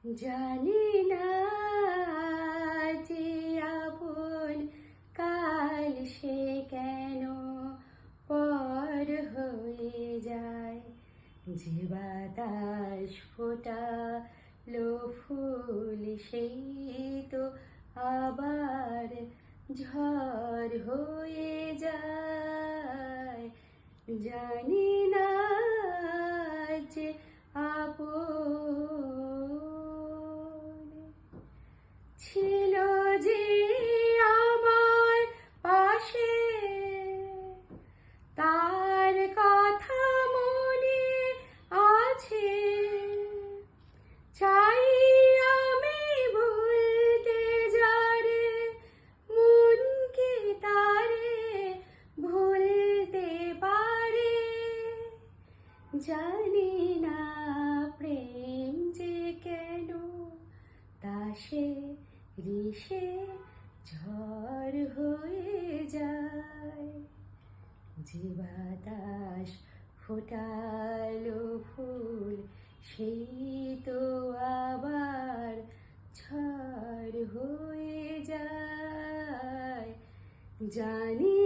জানি না যে আপন কাল সে কেন পর হয়ে যায়। যে বাতাস ফোটালো ফুল সেই তো আবার ঝড় হয়ে যায়। জানি না যে আপন ছিল যে আমার পাশে, তার কথা মনে আছে। চাই আমি ভুলতে যারে, মন কি তারে ভুলতে পারে। জানি না প্রেম যে কেন তাসে রিসে ঝড় হয়ে যায়। যে বাতাস ফোটালো ফুল সেই তো আবার ঝড় হয়ে যায়। জানি